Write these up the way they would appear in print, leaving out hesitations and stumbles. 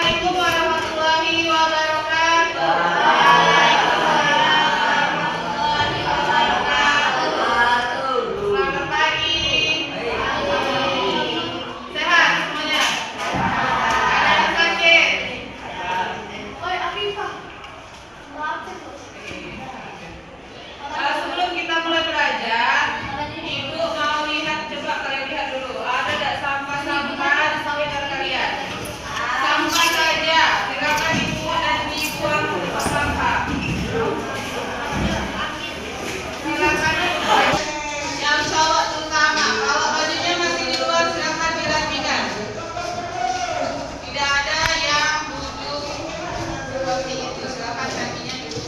Assalamualaikum warahmatullahi wabarakatuh. Selamat pagi. Sehat semuanya? Ada yang sakit? Oi, Afifah. Sebelum kita mulai belajar, Ibu mau lihat, coba kalian lihat dulu. Ada nggak sampah-sampah di sekitar kalian? Sampah saja, silakan Ibu dan dibuang ke tempat sampah. Silakan yang cowok terutama, kalau bajunya masih di luar silakan dirapikan. Tidak ada yang duduk seperti itu, silakan kakinya duduk.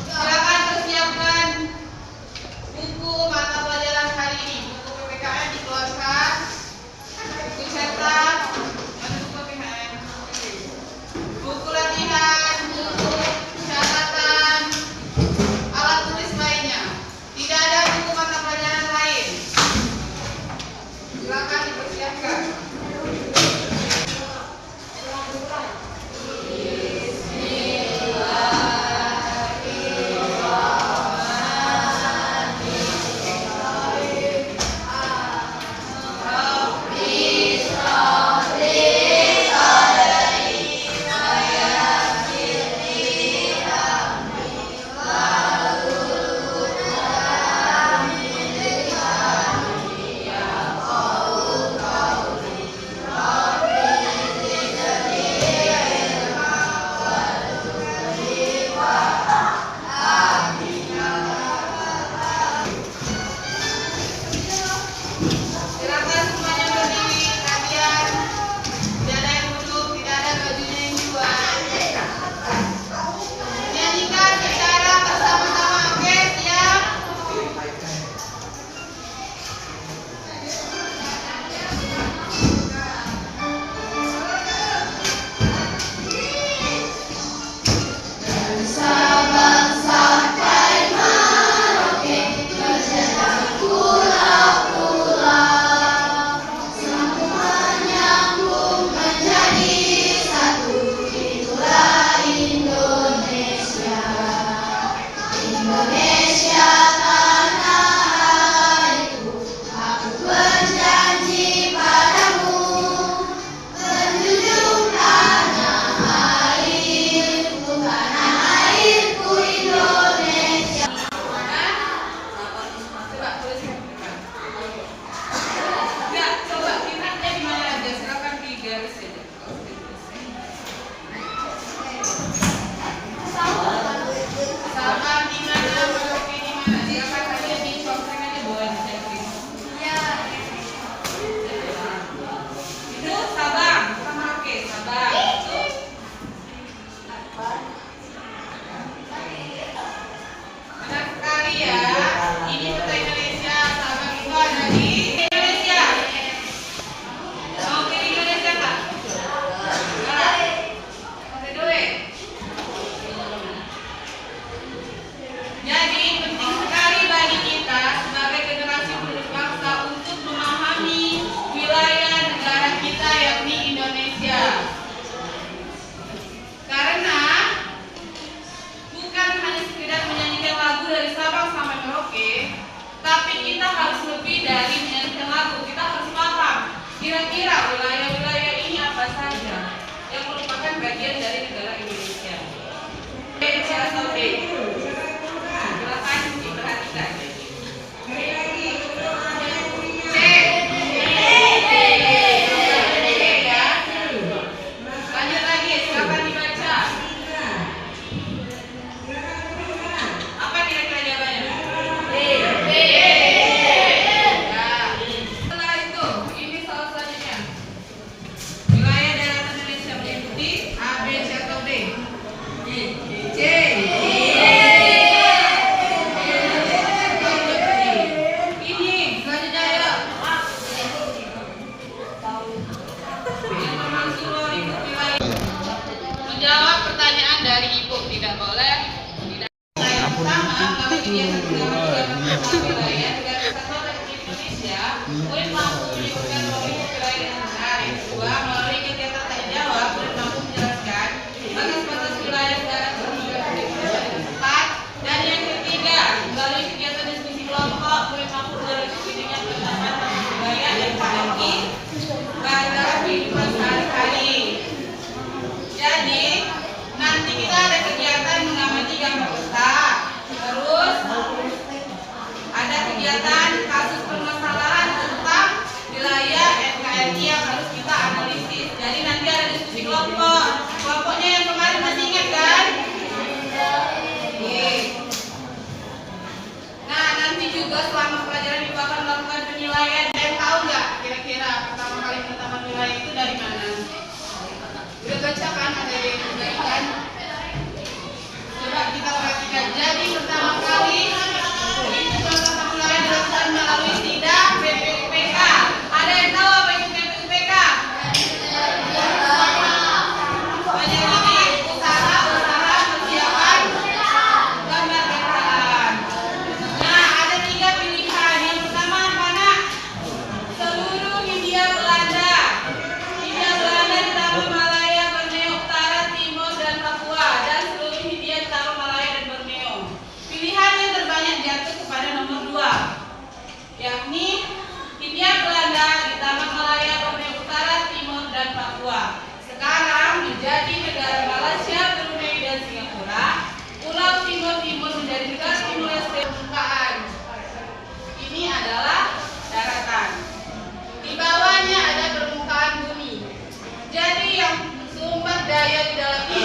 Silakan persiapkan buku mata pelajaran hari ini. Buku PPKN dikeluarkan, buku cetak, buku PPKN, buku latihan, buku catatan, alat tulis lainnya. Tidak ada buku mata pelajaran lain. Silakan dipersiapkan. Silakan semuanya berdiri, kalian. Tidak ada yang duduk, tidak ada bajunya yang dibuang. Nyanyikan secara bersama-sama, oke? Siap? Coba tuliskan. Enggak, coba lihatnya di mana aja. Silakan di garis aja. Sabang di mana, Merauke di mana? Silakan kalian di contohnya aja boleh dicari. Itu Sabang, bukan Merauke. Sabang. Itu. Benar sekali ya. Ini peta Indonesia. Sabang itu ada di Indonesia. Mau ke Indonesia nggak? Nggak. Oke dulu. Jadi penting sekali bagi kita sebagai generasi penerus bangsa untuk memahami wilayah negara kita yakni Indonesia. Karena bukan hanya sekedar menyanyikan lagu dari Sabang sampai Merauke, tapi kita harus lebih dari menyanyikan lagu. Kita harus paham kira-kira wilayah-wilayah ini apa saja yang merupakan bagian dari negara Indonesia. C atau D? Silakan diperhatikan. C. Ya. Lanjut lagi, silakan dibaca. Apa kira-kira jawabannya? D. Ya. Setelah itu, ini soal selanjutnya. Wilayah daratan Indonesia meliputi A, B, C atau D? C.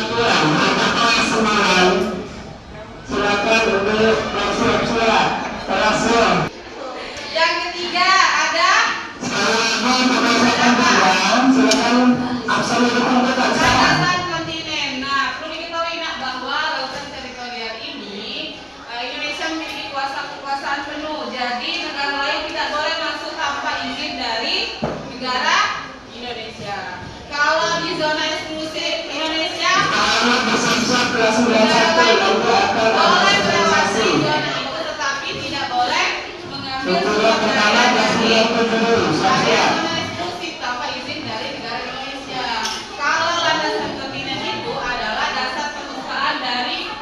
kurang maka kelas 9 silakan untuk bersiap-siap terasa. Yang ketiga ada silakan absen untuk pembukaan lautan kontinen. Nah, perlu diketahui nak bahwa lautan teritorial ini Indonesia memiliki kekuasaan penuh. Jadi negara lain tidak boleh masuk tanpa izin dari negara Indonesia. Kalau di zona eksklusif Indonesia, negara lain boleh melewati zona itu, tetapi tidak boleh mengambil sumber daya dari area zona eksklusif tanpa izin dari negara Indonesia. Kalau landasan kontinen itu adalah dasar permukaan dari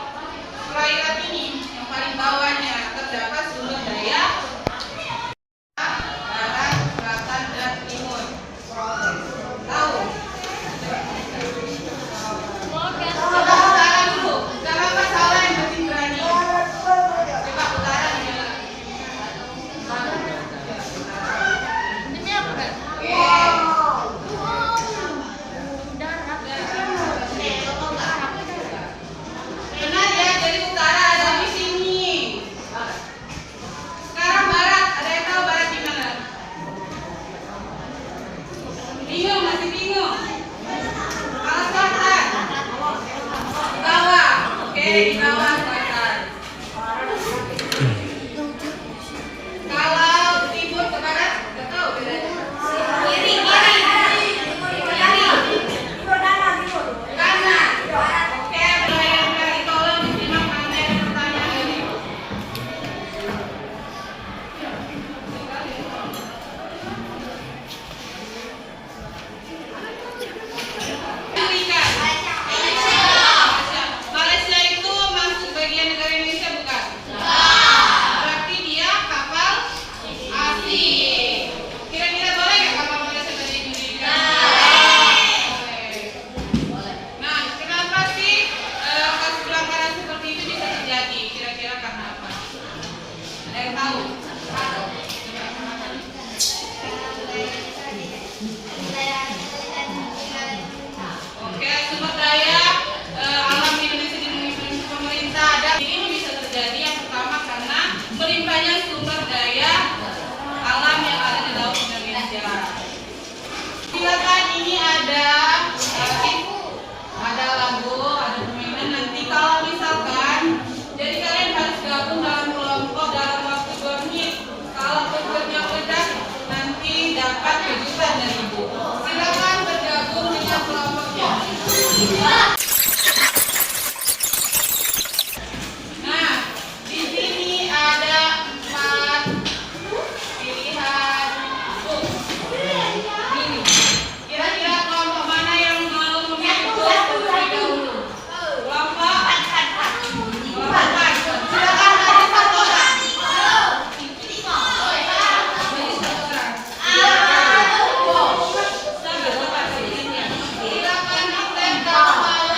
perairan ini, yang paling bawahnya terdapat sumber daya barat, selatan, dan timur. Tahu? Coba utara dulu. Kenapa salah yang penting berani? Coba utara gimana? Ini apa kan? Benar ya, jadi utara ada di sini. Sekarang barat, ada yang tahu barat di mana? Bingung, masih bingung? Kalau selatan, di bawah. Oke, di bawah selatan. Kalau timur ke barat, nggak tahu bedanya. Kiri, kanan. Oke, barangkali tolong disimak karena ada pertanyaan dari Ibu. Amerika. Malaysia itu masuk bagian negara Indonesia bukan? Berarti dia kapal asing. Kira-kira boleh nggak kapal Malaysia dari Indonesia? Boleh. Nah, kenapa sih kasus pelanggaran seperti itu bisa terjadi? Kira-kira karena apa? Ada yang tahu? Oke, sumber daya alam Indonesia dimiliki pemerintah. Dan ini bisa terjadi yang pertama karena melimpahnya sumber daya alam yang ada di laut Indonesia. Silakan, ini ada lagu, ada permainan. Nanti kalau misalkan, jadi kalian harus gabung dalam kelompok dalam waktu 2 menit. Kalau pekerja udah, nanti dapat kejutan dari Ibu. Silakan bergabung dengan kelompoknya. Nah, di sini ada 4 pilihan bus. Ini. Kira-kira kelompok mana yang mau memilih bus terlebih dahulu? Kelompok silakan ada 1 orang. Bagi 1 orang. Sabar, silakan ditem kalau mau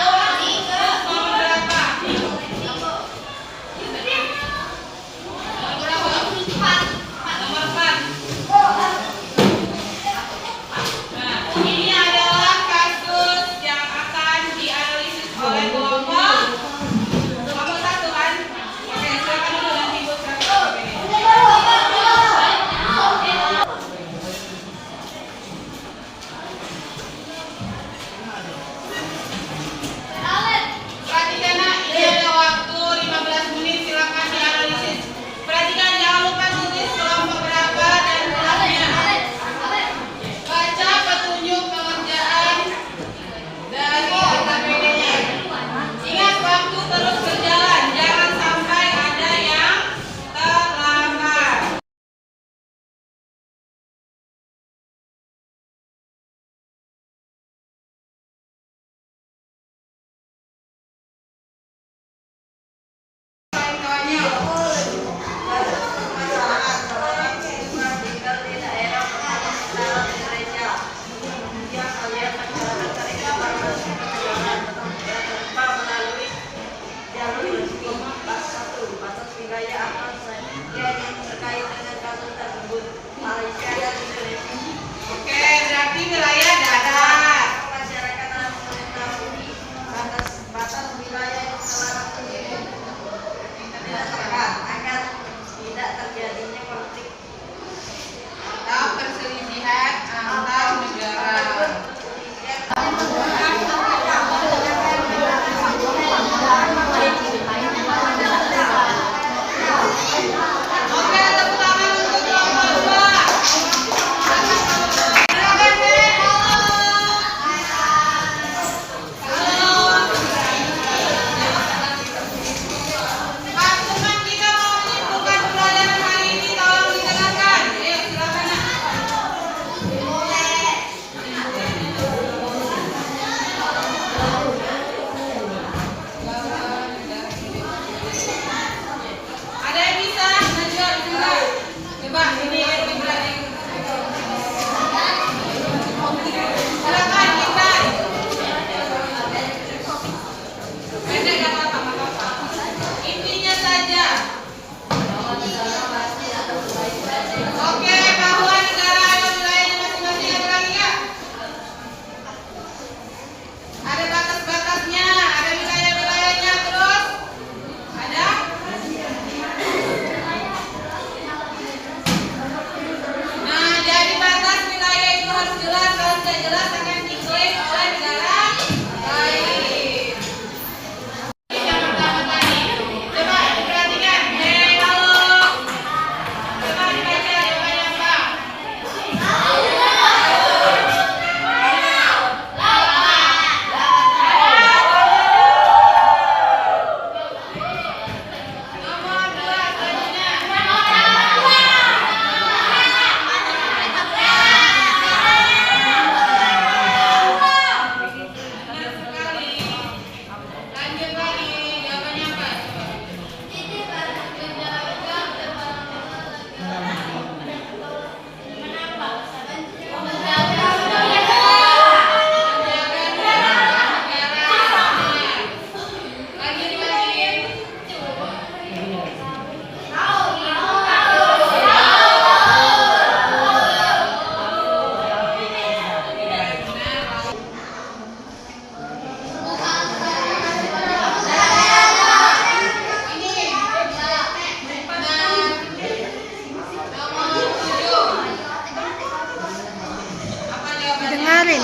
Dengerin.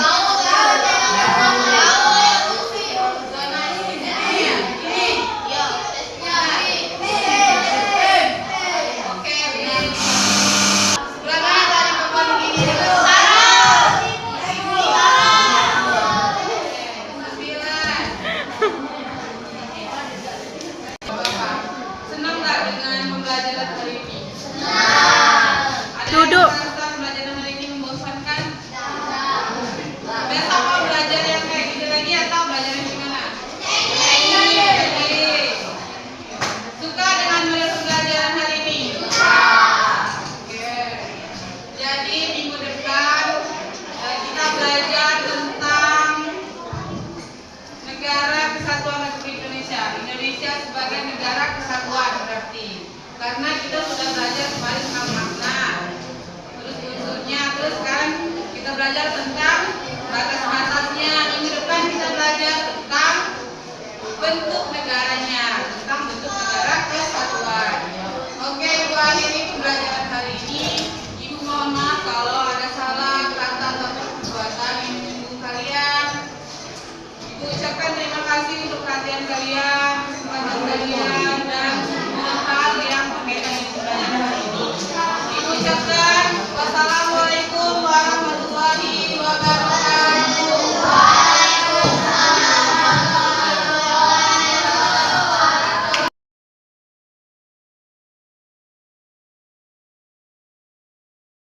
Senang nggak dengan pembelajaran hari ini? Ada Duduk. yang merasa pembelajaran hari ini membosankan? Besok mau belajar yang kayak gini lagi atau belajar yang gimana? Lagi. Suka dengan pembelajaran hari ini? Oke. Jadi minggu depan kita belajar tentang Negara Kesatuan Republik Indonesia. Indonesia sebagai negara kesatuan berarti. Karena kita sudah belajar kemarin tentang makna, terus unsurnya, terus kan